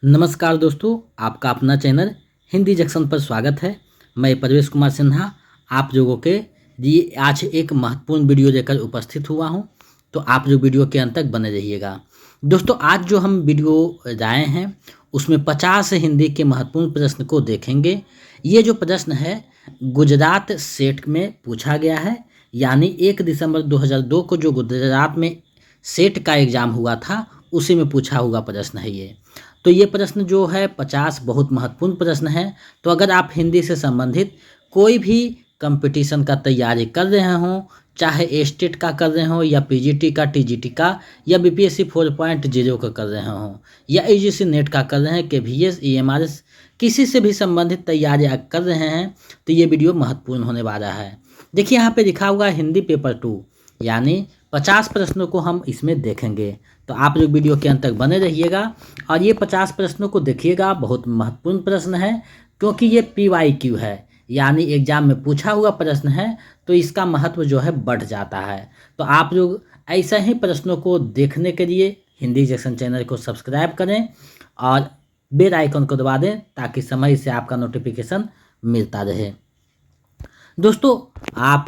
नमस्कार दोस्तों, आपका अपना चैनल हिंदी जंक्शन पर स्वागत है। मैं प्रवेश कुमार सिन्हा आप लोगों के लिए आज एक महत्वपूर्ण वीडियो लेकर उपस्थित हुआ हूं, तो आप लोग वीडियो के अंत तक बने रहिएगा। दोस्तों, आज जो हम वीडियो लाए हैं उसमें 50 हिंदी के महत्वपूर्ण प्रश्न को देखेंगे। ये जो प्रश्न है गुजरात सेट में पूछा गया है, यानी 1 दिसंबर 2002 को जो गुजरात में सेट का एग्ज़ाम हुआ था उसी में पूछा हुआ प्रश्न है ये। तो ये प्रश्न जो है 50 बहुत महत्वपूर्ण प्रश्न है। तो अगर आप हिंदी से संबंधित कोई भी कंपटीशन का तैयारी कर रहे हों, चाहे एस्टेट का कर रहे हों या पीजीटी का, टीजीटी का या बीपीएससी 4.0 का कर रहे हों या यूजीसी नेट का कर रहे हैं, केवीएस, ईएमआरएस, किसी से भी संबंधित तैयारी कर रहे हैं तो ये वीडियो महत्वपूर्ण होने वाला है। देखिए यहाँ पे लिखा हुआ हिंदी पेपर 2, यानी 50 प्रश्नों को हम इसमें देखेंगे। तो आप लोग वीडियो के अंत तक बने रहिएगा और ये 50 प्रश्नों को देखिएगा। बहुत महत्वपूर्ण प्रश्न है क्योंकि ये PYQ है, यानी एग्जाम में पूछा हुआ प्रश्न है, तो इसका महत्व जो है बढ़ जाता है। तो आप लोग ऐसे ही प्रश्नों को देखने के लिए हिंदी जंक्शन चैनल को सब्सक्राइब करें और बेल आइकन को दबा दें ताकि समय से आपका नोटिफिकेशन मिलता रहे। दोस्तों, आप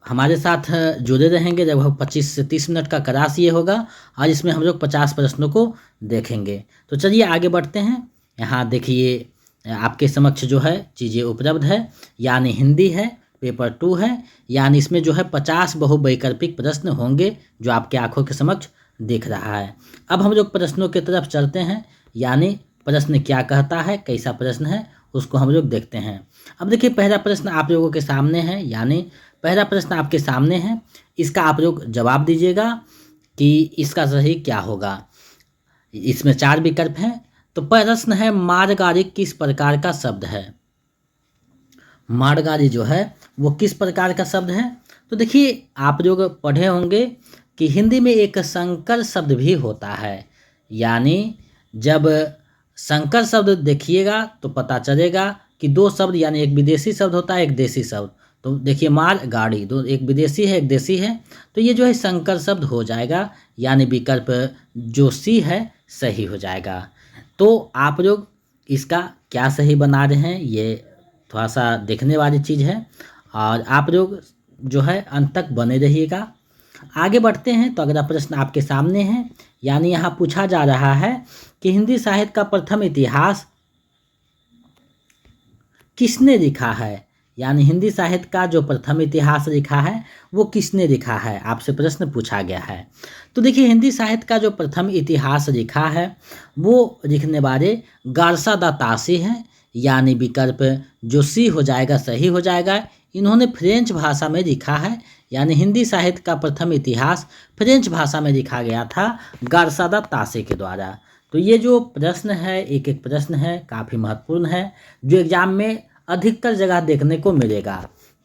हमारे साथ जुड़े रहेंगे। लगभग 25 से 30 मिनट का क्लास ये होगा और इसमें हम लोग 50 प्रश्नों को देखेंगे। तो चलिए आगे बढ़ते हैं। यहाँ देखिए आपके समक्ष जो है चीज़ें उपलब्ध है, यानी हिंदी है, पेपर 2 है, यानी इसमें जो है 50 बहुवैकल्पिक प्रश्न होंगे जो आपके आंखों के समक्ष दिख रहा है। अब हम लोग प्रश्नों की तरफ चलते हैं, यानी प्रश्न क्या कहता है, कैसा प्रश्न है, उसको हम लोग देखते हैं। अब देखिए पहला प्रश्न आप लोगों के सामने है, यानी पहला प्रश्न आपके सामने है, इसका आप लोग जवाब दीजिएगा कि इसका सही क्या होगा। इसमें 4 विकल्प हैं। तो प्रश्न है मारगाड़ी किस प्रकार का शब्द है। मारगाड़ी जो है वो किस प्रकार का शब्द है। तो देखिए आप लोग पढ़े होंगे कि हिंदी में एक संकर शब्द भी होता है, यानी जब संकर शब्द देखिएगा तो पता चलेगा कि 2 शब्द, यानी एक विदेशी शब्द होता है, एक देशी शब्द। तो देखिए माल गाड़ी, दो, एक विदेशी है एक देशी है, तो ये जो है संकर शब्द हो जाएगा, यानी विकल्प जो सी है सही हो जाएगा। तो आप लोग इसका क्या सही बना रहे हैं ये थोड़ा सा देखने वाली चीज़ है और आप लोग जो है अंत तक बने रहिएगा। आगे बढ़ते हैं। तो अगला प्रश्न आपके सामने है, यानी यहाँ पूछा जा रहा है कि हिंदी साहित्य का प्रथम इतिहास किसने लिखा है, यानी हिंदी साहित्य का जो प्रथम इतिहास लिखा है वो किसने लिखा है, आपसे प्रश्न पूछा गया है। तो देखिए हिंदी साहित्य का जो प्रथम इतिहास लिखा है वो लिखने वाले गारसादातासी हैं, यानी विकल्प जो सी हो जाएगा सही हो जाएगा। इन्होंने फ्रेंच भाषा में लिखा है, यानी हिंदी साहित्य का प्रथम इतिहास फ्रेंच भाषा में लिखा गया था गारसादातासी के द्वारा। तो ये जो प्रश्न है, एक एक प्रश्न है, काफ़ी महत्वपूर्ण है, जो एग्जाम में अधिकतर जगह देखने को मिलेगा।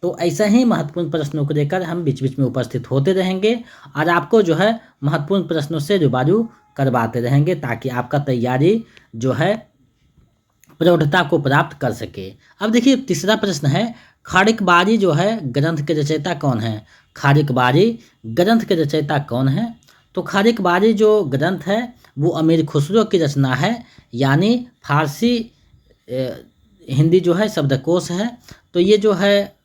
तो ऐसे ही महत्वपूर्ण प्रश्नों को लेकर हम बीच बीच में उपस्थित होते रहेंगे और आपको जो है महत्वपूर्ण प्रश्नों से रूबरू करवाते रहेंगे ताकि आपका तैयारी जो है प्रौढ़ता को प्राप्त कर सके। अब देखिए तीसरा प्रश्न है, खारिकबारी जो है ग्रंथ के रचयिता कौन है। खारिकबारी ग्रंथ के रचयिता कौन है। तो खारिकबारी जो ग्रंथ है वो अमीर खुसरो की रचना है, यानी फारसी हिंदी जो है शब्दकोश है। तो ये जो है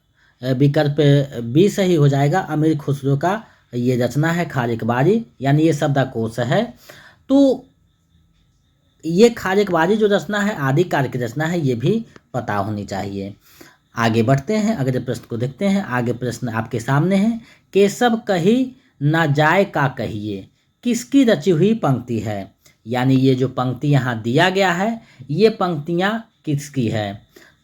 विकल्प बी सही हो जाएगा, अमीर खुसरो का ये रचना है खारिकबारी, यानी ये शब्दकोश है। तो ये खारिकबारी जो रचना है आदिकाल की रचना है, ये भी पता होनी चाहिए। आगे बढ़ते हैं, अगले प्रश्न को देखते हैं। आगे प्रश्न आपके सामने है, केशव कही ना जाए का कहिए किसकी रची हुई पंक्ति है, यानी ये जो पंक्ति यहाँ दिया गया है ये पंक्तियाँ किसकी है।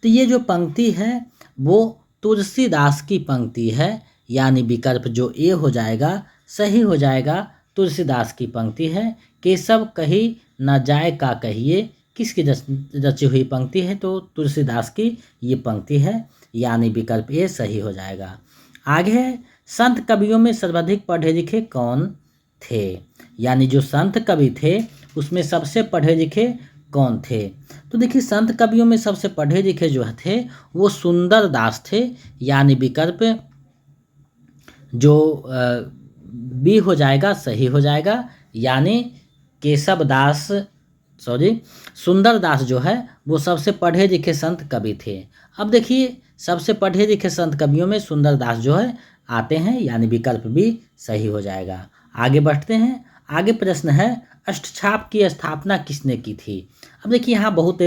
तो ये जो पंक्ति है वो तुलसीदास की पंक्ति है, यानी विकल्प जो ए हो जाएगा सही हो जाएगा, तुलसीदास की पंक्ति है। केशव कही ना जाए का कहिए किसकी रची हुई पंक्ति है, तो तुलसीदास की ये पंक्ति है, यानी विकल्प ए सही हो जाएगा। आगे है, संत कवियों में सर्वाधिक पढ़े लिखे कौन थे, यानी जो संत कवि थे उसमें सबसे पढ़े लिखे कौन थे। तो देखिए संत कवियों में सबसे पढ़े लिखे जो थे वो सुंदर दास थे, यानी विकल्प जो बी हो जाएगा सही हो जाएगा, यानी केशव दास सुंदरदास जो है वो सबसे पढ़े लिखे संत कवि थे। अब देखिए सबसे पढ़े लिखे संत कवियों में सुंदरदास जो है आते हैं, यानी विकल्प भी सही हो जाएगा। आगे बढ़ते हैं। आगे प्रश्न है अष्टछाप की स्थापना किसने की थी। अब देखिए यहाँ बहुत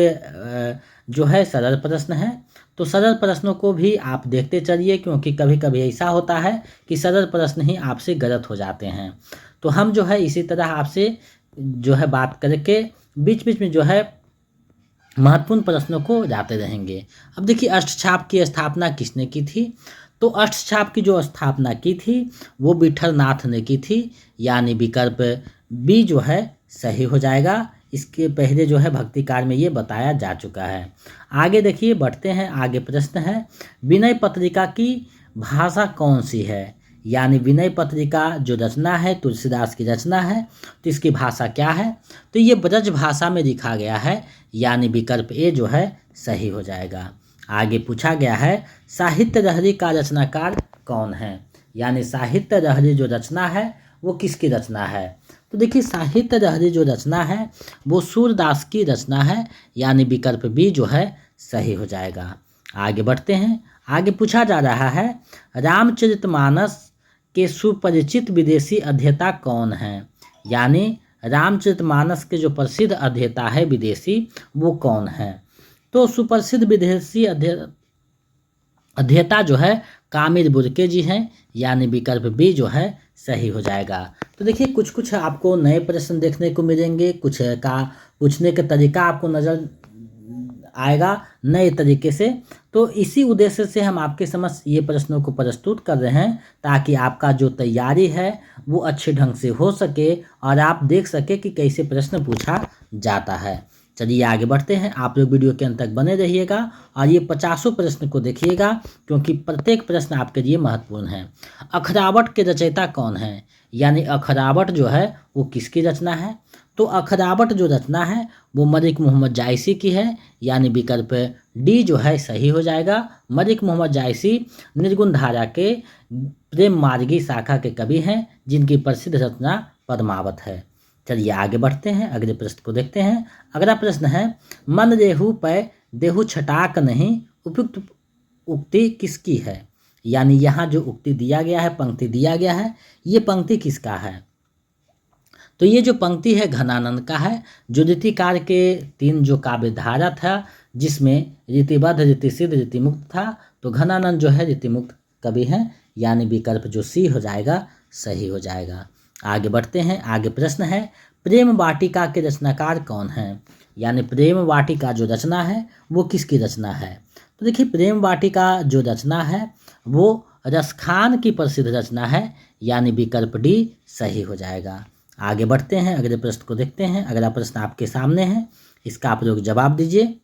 जो है सरल प्रश्न है, तो सरल प्रश्नों को भी आप देखते चलिए, क्योंकि कभी कभी ऐसा होता है कि सरल प्रश्न ही आपसे गलत हो जाते हैं। तो हम जो है इसी तरह आपसे जो है बात करके बीच बीच में जो है महत्वपूर्ण प्रश्नों को जाते रहेंगे। अब देखिए अष्टछाप की स्थापना किसने की थी, तो अष्टछाप की जो स्थापना की थी वो विठल नाथ ने की थी, यानी विकल्प बी जो है सही हो जाएगा। इसके पहले जो है भक्तिकार में ये बताया जा चुका है। आगे देखिए बढ़ते हैं। आगे प्रश्न है विनय पत्रिका की भाषा कौन सी है, यानी विनय पत्रिका जो रचना है तुलसीदास की रचना है, तो इसकी भाषा क्या है, तो ये ब्रज भाषा में लिखा गया है, यानी विकल्प ए जो है सही हो जाएगा। आगे पूछा गया है साहित्य लहरी का रचनाकार कौन है, यानी साहित्य लहरी जो रचना है वो किसकी रचना है, तो देखिए साहित्य लहरी जो रचना है वो सूरदास की रचना है, यानी विकल्प बी जो है सही हो जाएगा। आगे बढ़ते हैं। आगे पूछा जा रहा है रामचरितमानस के सुपरिचित विदेशी अध्येता कौन है, यानी रामचरितमानस के जो प्रसिद्ध अध्येता है विदेशी वो कौन है, तो सुप्रसिद्ध विदेशी अध्येता जो है कामिल बुर्के जी हैं, यानी विकल्प बी जो है सही हो जाएगा। तो देखिए कुछ कुछ आपको नए प्रश्न देखने को मिलेंगे, कुछ का पूछने का तरीका आपको नज़र आएगा नए तरीके से, तो इसी उद्देश्य से हम आपके समक्ष ये प्रश्नों को प्रस्तुत कर रहे हैं, ताकि आपका जो तैयारी है वो अच्छे ढंग से हो सके और आप देख सके कि कैसे प्रश्न पूछा जाता है। चलिए आगे बढ़ते हैं। आप लोग वीडियो के अंत तक बने रहिएगा और ये 50 प्रश्न को देखिएगा, क्योंकि प्रत्येक प्रश्न आपके लिए महत्वपूर्ण है। अखरावट के रचयिता कौन है, यानी अखरावट जो है वो किसकी रचना है, तो अखरावट जो रचना है वो मलिक मोहम्मद जायसी की है, यानी विकल्प डी जो है सही हो जाएगा। मलिक मोहम्मद जायसी निर्गुण धारा के प्रेम मार्गी शाखा के कवि हैं, जिनकी प्रसिद्ध रचना पद्मावत है। चलिए आगे बढ़ते हैं, अगले प्रश्न को देखते हैं। अगला प्रश्न है मन रेहू पै देहु छटाक नहीं उपयुक्त उक्ति किसकी है, यानी यहाँ जो उक्ति दिया गया है, पंक्ति दिया गया है, ये पंक्ति किसका है, तो ये जो पंक्ति है घनानंद का है, जो रीतिकार के 3 जो काव्य धारा था, जिसमें रीतिबद्ध रीतिसिद्ध रीतिमुक्त था, तो घनानंद जो है रीतिमुक्त कवि हैं, यानी विकल्प जो सी हो जाएगा सही हो जाएगा। आगे बढ़ते हैं। आगे प्रश्न है प्रेम वाटिका के रचनाकार कौन है, यानी प्रेम वाटिका जो रचना है वो किसकी रचना है, तो देखिए प्रेम वाटिका जो रचना है वो रसखान की प्रसिद्ध रचना है, यानी विकल्प डी सही हो जाएगा। आगे बढ़ते हैं, अगले प्रश्न को देखते हैं। अगला प्रश्न आपके सामने है, इसका आप लोग जवाब दीजिए।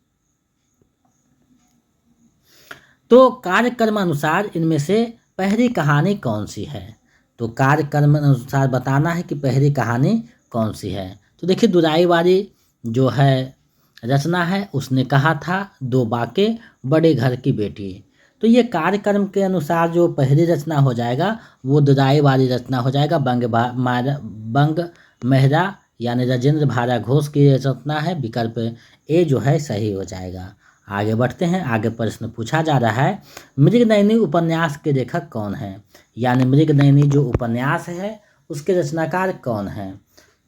तो कार्यक्रम अनुसार इनमें से पहली कहानी कौन सी है, तो कार्यक्रम अनुसार बताना है कि पहली कहानी कौन सी है, तो देखिए दुराई वाली जो है रचना है उसने कहा था 2 बाके बड़े घर की बेटी, तो ये कार्यक्रम के अनुसार जो पहली रचना हो जाएगा वो दुराई वाली रचना हो जाएगा। बंग मेहरा यानी राजेंद्र भारा घोष की रचना है, विकल्प ए जो है सही हो जाएगा। आगे बढ़ते हैं। आगे प्रश्न पूछा जा रहा है मृगनयनी उपन्यास के लेखक कौन है, यानी मृगनयनी जो उपन्यास है उसके रचनाकार कौन है,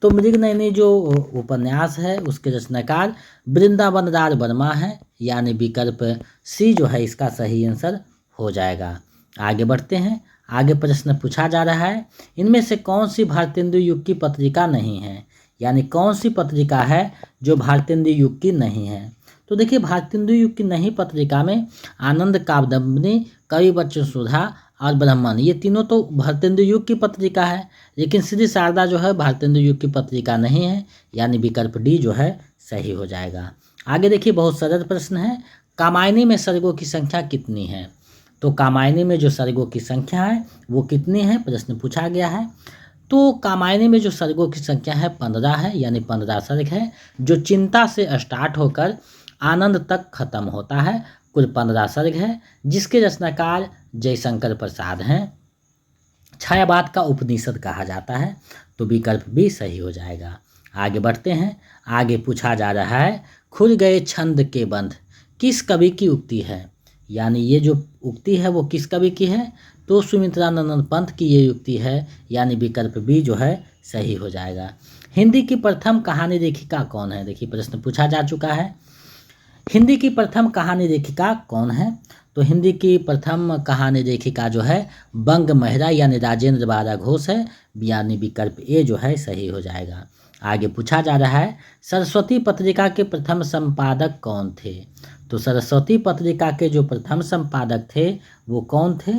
तो मृगनयनी जो उपन्यास है उसके रचनाकार वृंदावन राज वर्मा है, यानी विकल्प सी जो है इसका सही आंसर हो जाएगा। आगे बढ़ते हैं। आगे प्रश्न पूछा जा रहा है इनमें से कौन सी भारतेंदु युग की पत्रिका नहीं है, यानी कौन सी पत्रिका है जो भारतेंदु युग की नहीं है, तो देखिए भारतेंदु युग की नहीं पत्रिका में आनंद काव्यदंबिनी, कवि बच्चन सुधा और ब्राह्मण, ये तीनों तो भारतेंदु युग की पत्रिका है, लेकिन श्री शारदा जो है भारतेंदु युग की पत्रिका नहीं है, यानी विकल्प डी जो है सही हो जाएगा। आगे देखिए बहुत सरल प्रश्न है कामायनी में सर्गों की संख्या कितनी है, तो कामायनी में जो सर्गों की संख्या है वो कितनी है प्रश्न पूछा गया है, तो कामायनी में जो सर्गों की संख्या है 15 है, यानी 15 सर्ग है, जो चिंता से स्टार्ट होकर आनंद तक खत्म होता है, कुल 15 सर्ग है, जिसके रचनाकार जयशंकर प्रसाद हैं। छायावाद का उपनिषद कहा जाता है, तो विकल्प भी सही हो जाएगा। आगे बढ़ते हैं। आगे पूछा जा रहा है, खुल गए छंद के बंध किस कवि की उक्ति है? यानी ये जो उक्ति है वो किस कवि की है? तो सुमित्रानंद पंत की ये उक्ति है, यानी विकल्प बी जो है सही हो जाएगा। हिंदी की प्रथम कहानी लेखिका कौन है? देखिए प्रश्न पूछा जा चुका है, हिंदी की प्रथम कहानी लेखिका कौन है? तो हिंदी की प्रथम कहानी लेखिका जो है बंग महरा यानी राजेंद्र बारा घोष है, यानी विकल्प ए जो है सही हो जाएगा। आगे पूछा जा रहा है, सरस्वती पत्रिका के प्रथम संपादक कौन थे? तो सरस्वती पत्रिका के जो प्रथम संपादक थे वो कौन थे?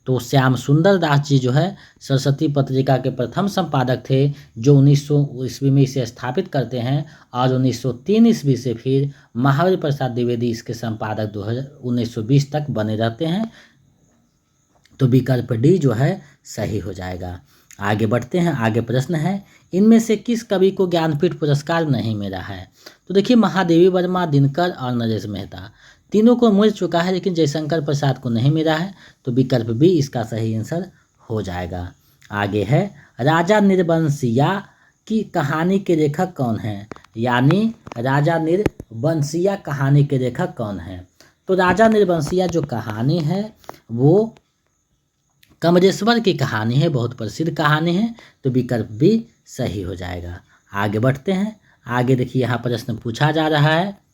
तो श्याम सुंदर दास जी जो है सरस्वती पत्रिका के प्रथम संपादक थे, जो 1900 ईस्वी में इसे स्थापित करते हैं और 1903 ईस्वी से फिर महावीर प्रसाद द्विवेदी इसके संपादक 1920 तक बने रहते हैं। तो विकल्प डी जो है सही हो जाएगा। आगे बढ़ते हैं। आगे प्रश्न है, इनमें से किस कवि को ज्ञानपीठ पुरस्कार नहीं मिला है? तो देखिए महादेवी वर्मा, दिनकर और नरेश मेहता तीनों को मिल चुका है, लेकिन जयशंकर प्रसाद को नहीं मिला है। तो विकल्प बी इसका सही आंसर हो जाएगा। आगे है, राजा निर्बंसिया की कहानी के लेखक कौन है? यानी राजा निर्बंसिया कहानी के लेखक कौन है? तो राजा निर्बंसिया जो कहानी है वो कमरेश्वर की कहानी है, बहुत प्रसिद्ध कहानी है। तो विकल्प भी सही हो जाएगा। आगे बढ़ते हैं। आगे देखिए यहाँ प्रश्न पूछा जा रहा है,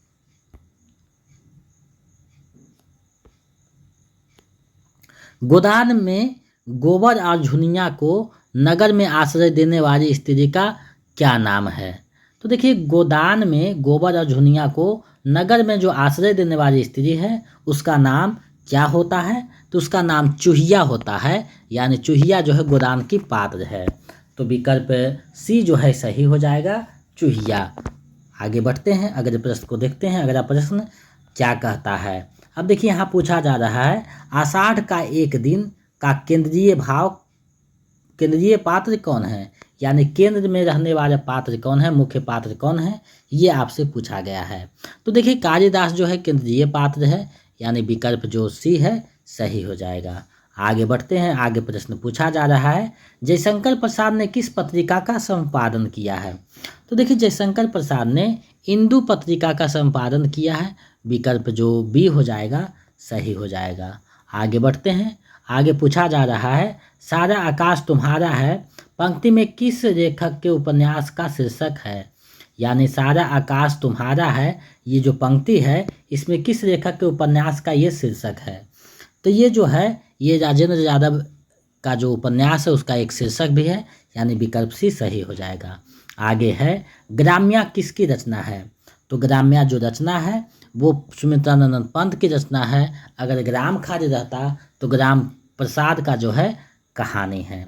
गोदान में गोबर और झुनिया को नगर में आश्रय देने वाली स्त्री का क्या नाम है? तो देखिए गोदान में गोबर और झुनिया को नगर में जो आश्रय देने वाली स्त्री है उसका नाम क्या होता है? तो उसका नाम चूहिया होता है, यानी चूहिया जो है गोदान की पात्र है। तो विकल्प सी जो है सही हो जाएगा, चूहिया। आगे बढ़ते हैं, अगले प्रश्न को देखते हैं। अगला प्रश्न क्या कहता है? अब देखिए यहाँ पूछा जा रहा है, आषाढ़ का एक दिन का केंद्रीय पात्र कौन है? यानी केंद्र में रहने वाले पात्र कौन है, मुख्य पात्र कौन है, ये आपसे पूछा गया है। तो देखिए कालिदास जो है केंद्रीय पात्र है, यानी विकल्प जो सी है सही हो जाएगा। आगे बढ़ते हैं। आगे प्रश्न पूछा जा रहा है, जयशंकर प्रसाद ने किस पत्रिका का संपादन किया है? तो देखिए जयशंकर प्रसाद ने इंदु पत्रिका का संपादन किया है, विकल्प जो बी हो जाएगा सही हो जाएगा। आगे बढ़ते हैं। आगे पूछा जा रहा है, सारा आकाश तुम्हारा है पंक्ति में किस लेखक के उपन्यास का शीर्षक है? यानी सारा आकाश तुम्हारा है ये जो पंक्ति है इसमें किस लेखक के उपन्यास का ये शीर्षक है? तो ये जो है ये राजेंद्र यादव का जो उपन्यास है उसका एक शीर्षक भी है, यानी विकल्प सी सही हो जाएगा। आगे है, ग्राम्या किसकी रचना है? तो ग्राम्या जो रचना है वो सुमित्रानंद पंत की रचना है। अगर ग्राम खाली रहता तो ग्राम प्रसाद का जो है कहानी है।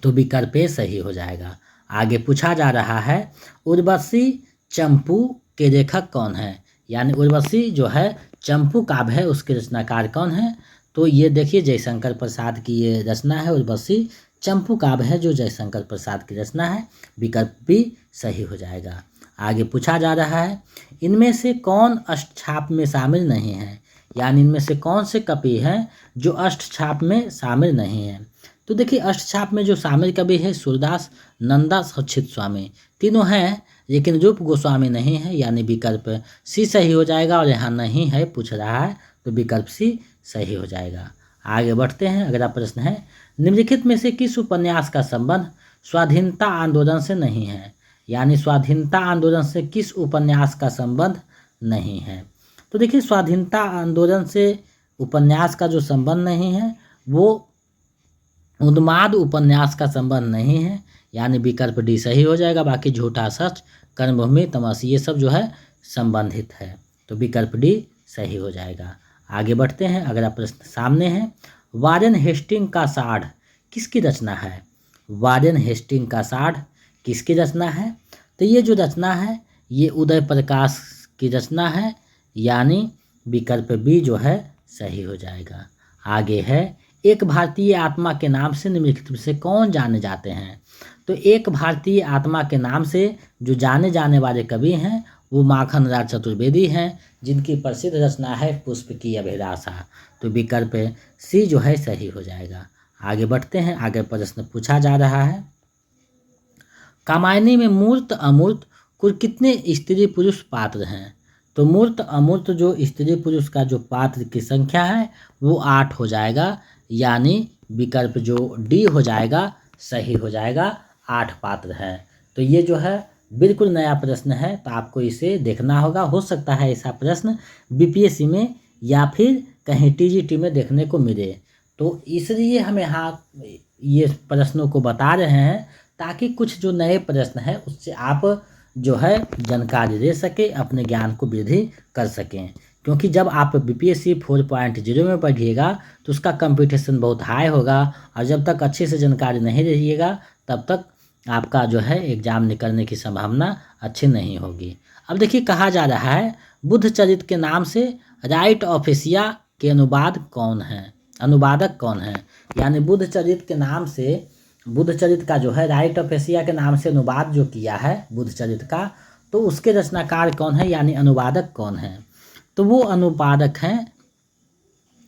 तो विकल्प ए सही हो जाएगा। आगे पूछा जा रहा है, उर्वशी चंपू के लेखक कौन है? यानी उर्वशी जो है चंपू काव्य है उसके रचनाकार कौन है? तो ये देखिए जयशंकर प्रसाद की ये रचना है, उर्वशी चंपू काव्य है जो जयशंकर प्रसाद की रचना है। विकल्प भी सही हो जाएगा। आगे पूछा जा रहा है, इनमें से कौन अष्टछाप में शामिल नहीं है? यानी इनमें से कौन से कवि हैं जो अष्टछाप में शामिल नहीं हैं? तो देखिए अष्टछाप में जो शामिल कवि है सूरदास, नंददास और चित्त स्वामी तीनों हैं, लेकिन रूप गोस्वामी नहीं है, यानी विकल्प सी सही हो जाएगा। और यहाँ नहीं है पूछ रहा है तो विकल्प सी सही हो जाएगा। आगे बढ़ते हैं। अगला प्रश्न है, निम्नलिखित में से किस उपन्यास का संबंध स्वाधीनता आंदोलन से नहीं है? यानी स्वाधीनता आंदोलन से किस उपन्यास का संबंध नहीं है? तो देखिए स्वाधीनता आंदोलन से उपन्यास का जो संबंध नहीं है वो उन्माद उपन्यास का संबंध नहीं है, यानी विकल्प डी सही हो जाएगा। बाकी झूठा सच, कर्मभूमि, तमस ये सब जो है संबंधित है। तो विकल्प डी सही हो जाएगा। आगे बढ़ते हैं। अगला प्रश्न सामने है, वारेन हेस्टिंग का साढ़ किसकी रचना है? वारेन हेस्टिंग का साढ़ किसकी रचना है? तो ये जो रचना है ये उदय प्रकाश की रचना है, यानी विकल्प बी जो है सही हो जाएगा। आगे है, एक भारतीय आत्मा के नाम से निम्नलिखित में से कौन जाने जाते हैं? तो एक भारतीय आत्मा के नाम से जो जाने जाने वाले कवि हैं वो माखन लाल चतुर्वेदी हैं, जिनकी प्रसिद्ध रचना है पुष्प की अभिलाषा। तो विकल्प सी जो है सही हो जाएगा। आगे बढ़ते हैं। आगे प्रश्न पूछा जा रहा है, कामायनी में मूर्त अमूर्त कुल कितने स्त्री पुरुष पात्र हैं? तो मूर्त अमूर्त जो स्त्री पुरुष का जो पात्र की संख्या है वो 8 हो जाएगा, यानी विकल्प जो डी हो जाएगा सही हो जाएगा, 8 पात्र है। तो ये जो है बिल्कुल नया प्रश्न है, तो आपको इसे देखना होगा। हो सकता है ऐसा प्रश्न बीपीएससी में या फिर कहीं टीजीटी में देखने को मिले, तो इसलिए हम यहाँ ये प्रश्नों को बता रहे हैं ताकि कुछ जो नए प्रश्न है उससे आप जो है जानकारी ले सके, अपने ज्ञान को वृद्धि कर सकें। क्योंकि जब आप बीपीएससी 4.0 में पढ़िएगा तो उसका कंपटीशन बहुत हाई होगा, और जब तक अच्छे से जानकारी नहीं रहिएगा तब तक आपका जो है एग्ज़ाम निकलने की संभावना अच्छी नहीं होगी। अब देखिए, कहा जा रहा है बुद्ध चरित्र के नाम से राइट ऑफ एशिया के अनुवादक कौन है? यानी बुद्ध चरित्र के नाम से, बुद्ध चरित्र का जो है राइट ऑफ एशिया के नाम से अनुवाद जो किया है बुद्ध चरित्र का, तो उसके रचनाकार कौन है, यानी अनुवादक कौन है? तो वो अनुवादक हैं,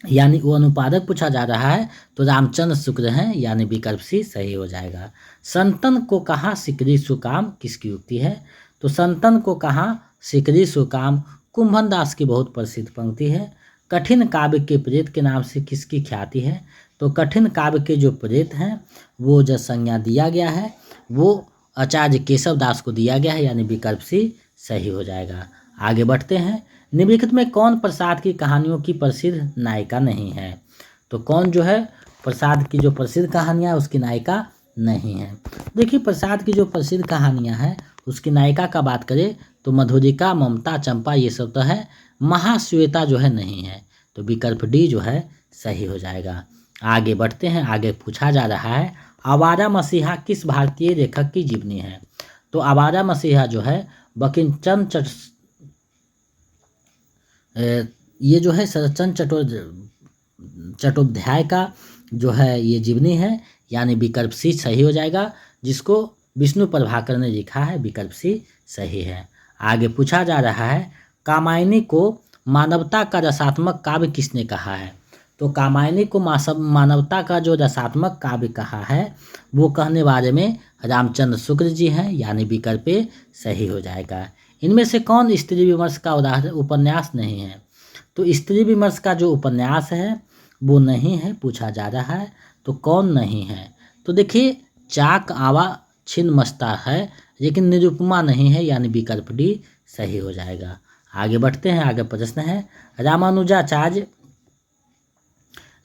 यानी वो अनुवादक पूछा जा रहा है तो रामचंद्र शुक्ल हैं, यानी विकल्प सी सही हो जाएगा। संतन को कहाँ सिकरी सुकाम किसकी उक्ति है? तो संतन को कहाँ सिकरी सुकाम कुंभन दास की बहुत प्रसिद्ध पंक्ति है। कठिन काव्य के प्रेत के नाम से किसकी ख्याति है? तो कठिन काव्य के जो प्रेत हैं वो जो संज्ञा दिया गया है वो आचार्य केशव दास को दिया गया है, यानी विकल्प सी सही हो जाएगा। आगे बढ़ते हैं। निम्नलिखित में कौन प्रसाद की कहानियों की प्रसिद्ध नायिका नहीं है? तो कौन जो है प्रसाद की जो प्रसिद्ध कहानियाँ उसकी नायिका नहीं है? देखिए, प्रसाद की जो प्रसिद्ध कहानियाँ हैं उसकी नायिका का बात करें तो मधुरिका, ममता, चंपा ये सब तो है, महाश्वेता जो है नहीं है, तो विकल्प डी जो है सही हो जाएगा। आगे बढ़ते हैं। आगे पूछा जा रहा है आवारा मसीहा किस भारतीय लेखक की जीवनी है? तो आवारा मसीहा जो है बंकिम ये जो है शरतचंद्र चट्टोपाध्याय का जो है ये जीवनी है, यानी विकल्प सी सही हो जाएगा, जिसको विष्णु प्रभाकर ने लिखा है, विकल्प सी सही है। आगे पूछा जा रहा है कामायनी को मानवता का रसात्मक काव्य किसने कहा है? तो कामायनी को मानवता का जो रसात्मक काव्य कहा है वो कहने वाले में रामचंद्र शुक्ल जी हैं, यानी विकल्प सही हो जाएगा। इनमें से कौन स्त्री विमर्श का उपन्यास नहीं है? तो स्त्री विमर्श का जो उपन्यास है वो नहीं है, पूछा जा रहा है, तो कौन नहीं है? तो देखिए, चाक आवा छिन मस्ता है, लेकिन निरुपमा नहीं है, यानी विकल्प डी सही हो जाएगा। आगे बढ़ते हैं। आगे प्रश्न है रामानुजाचार्य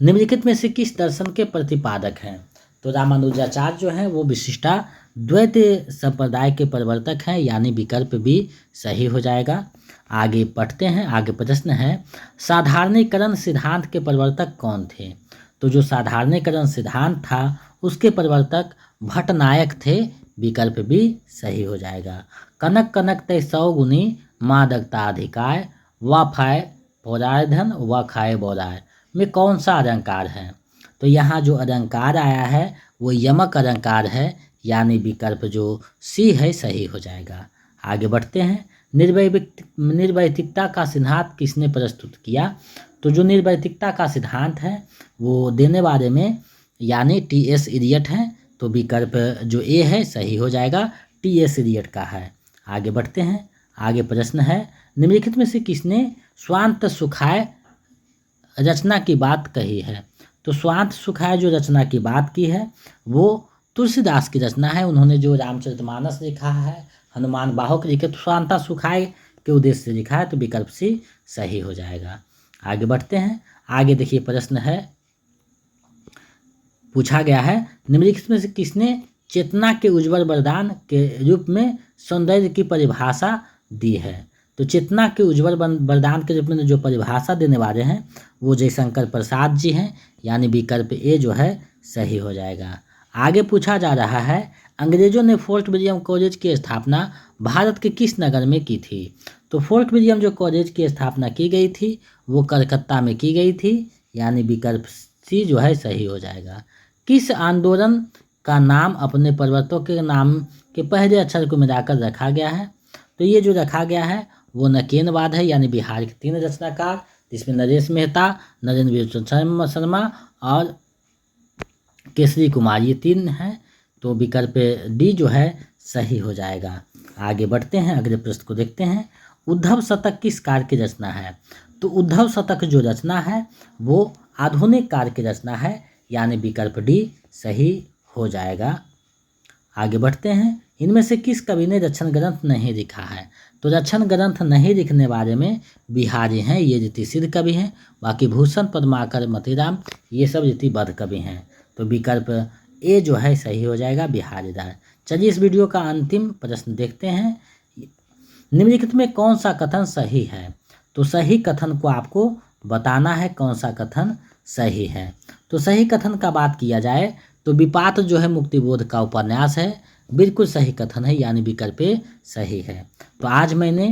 निम्नलिखित में से किस दर्शन के प्रतिपादक हैं? तो रामानुजाचार्य जो हैं वो विशिष्टा द्वैत संप्रदाय के प्रवर्तक हैं, यानी विकल्प भी सही हो जाएगा। आगे पढ़ते हैं। आगे प्रश्न है साधारणीकरण सिद्धांत के प्रवर्तक कौन थे? तो जो साधारणीकरण सिद्धांत था उसके प्रवर्तक भट्टनायक थे, विकल्प भी सही हो जाएगा। कनक कनक तय 100 गुनी मादकता अधिकार व फाय पौराय धन व खाए बोराय में कौन सा अलंकार है? तो यहाँ जो अलंकार आया है वो यमक अलंकार है, यानी विकल्प जो सी है सही हो जाएगा। आगे बढ़ते हैं। निर्वैयक्तिकता का सिद्धांत किसने प्रस्तुत किया? तो जो निर्वैयक्तिकता का सिद्धांत है वो देने वाले में यानी टी.एस. इलियट हैं, तो विकल्प जो ए है सही हो जाएगा, टी.एस. इलियट का है। आगे बढ़ते हैं। आगे प्रश्न है निम्नलिखित में से किसने स्वांत सुखाय रचना की बात कही है? तो स्वांत सुखाय जो रचना की बात की है वो तुलसीदास की रचना है। उन्होंने जो रामचरितमानस लिखा है, हनुमान बाहुक लिखे, तो स्वांता सुखाय के उद्देश्य से लिखा है, तो विकल्प सी सही हो जाएगा। आगे बढ़ते हैं। आगे देखिए प्रश्न है, पूछा गया है निम्नलिखित में से किसने चेतना के उज्ज्वल वरदान के रूप में सौंदर्य की परिभाषा दी है? तो चेतना के उज्ज्वल वरदान के रूप में जो परिभाषा देने वाले हैं वो जयशंकर प्रसाद जी हैं, यानी विकल्प ए जो है सही हो जाएगा। आगे पूछा जा रहा है अंग्रेजों ने फोर्ट विलियम कॉलेज की स्थापना भारत के किस नगर में की थी? तो फोर्ट विलियम जो कॉलेज की स्थापना की गई थी वो कलकत्ता में की गई थी, यानी विकल्प सी जो है सही हो जाएगा। किस आंदोलन का नाम अपने पर्वतों के नाम के पहले अक्षर को मिलाकर रखा गया है? तो ये जो रखा गया है वो नकेनवाद है, यानी बिहार के 3 रचनाकार जिसमें नरेश मेहता, नरेंद्र शर्मा और केसरी कुमार, ये 3 हैं, तो विकल्प डी जो है सही हो जाएगा। आगे बढ़ते हैं, अगले प्रश्न को देखते हैं। उद्धव शतक किस काल की रचना है? तो उद्धव शतक जो रचना है वो आधुनिक काल की रचना है, यानी विकल्प डी सही हो जाएगा। आगे बढ़ते हैं, इनमें से किस कवि ने रक्षण ग्रंथ नहीं लिखा है? तो रक्षण ग्रंथ नहीं लिखने वाले में बिहारी हैं, ये रीतिसिद्ध कवि हैं। बाकी भूषण, पद्माकर, मतीराम ये सब रीतिबद्ध कवि हैं। तो विकल्प ए जो है सही हो जाएगा, बिहारी दास। चलिए इस वीडियो का अंतिम प्रश्न देखते हैं। निम्नलिखित में कौन सा कथन सही है? तो सही कथन को आपको बताना है कौन सा कथन सही है। तो सही कथन का बात किया जाए तो विपात जो है मुक्तिबोध का उपन्यास है, बिल्कुल सही कथन है, यानी विकल्प ए सही है। तो आज मैंने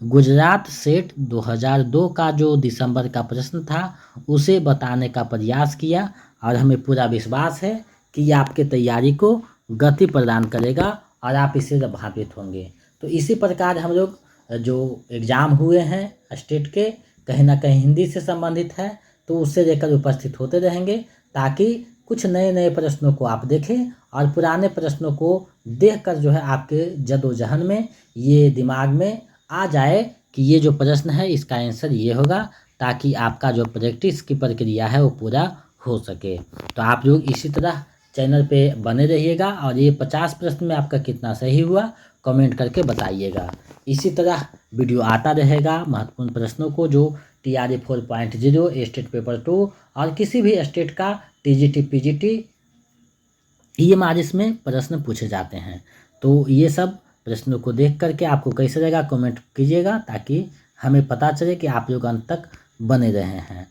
गुजरात सेट 2002 का जो दिसंबर का प्रश्न था उसे बताने का प्रयास किया और हमें पूरा विश्वास है कि ये आपके तैयारी को गति प्रदान करेगा और आप इससे प्रभावित होंगे। तो इसी प्रकार हम लोग जो एग्ज़ाम हुए हैं स्टेट के, कहीं ना कहीं हिंदी से संबंधित है, तो उससे लेकर उपस्थित होते रहेंगे ताकि कुछ नए नए प्रश्नों को आप देखें और पुराने प्रश्नों को देखकर जो है आपके जदोजहद में ये दिमाग में आ जाए कि ये जो प्रश्न है इसका आंसर ये होगा, ताकि आपका जो प्रैक्टिस की प्रक्रिया है वो पूरा हो सके। तो आप लोग इसी तरह चैनल पे बने रहिएगा और ये 50 प्रश्न में आपका कितना सही हुआ कमेंट करके बताइएगा। इसी तरह वीडियो आता रहेगा महत्वपूर्ण प्रश्नों को जो TRE 4.0, स्टेट पेपर 2 और किसी भी स्टेट का TGT PGT EMRS में प्रश्न पूछे जाते हैं। तो ये सब प्रश्नों को देख करके आपको कैसे रहेगा कमेंट कीजिएगा, ताकि हमें पता चले कि आप लोग अंत तक बने रहे हैं।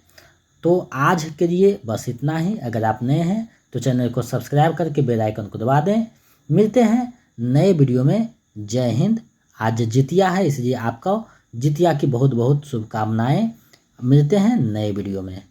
तो आज के लिए बस इतना ही। अगर आप नए हैं तो चैनल को सब्सक्राइब करके बेल आइकन को दबा दें। मिलते हैं नए वीडियो में। जय हिंद। आज जितिया है इसलिए आपको जितिया की बहुत बहुत शुभकामनाएं। मिलते हैं नए वीडियो में।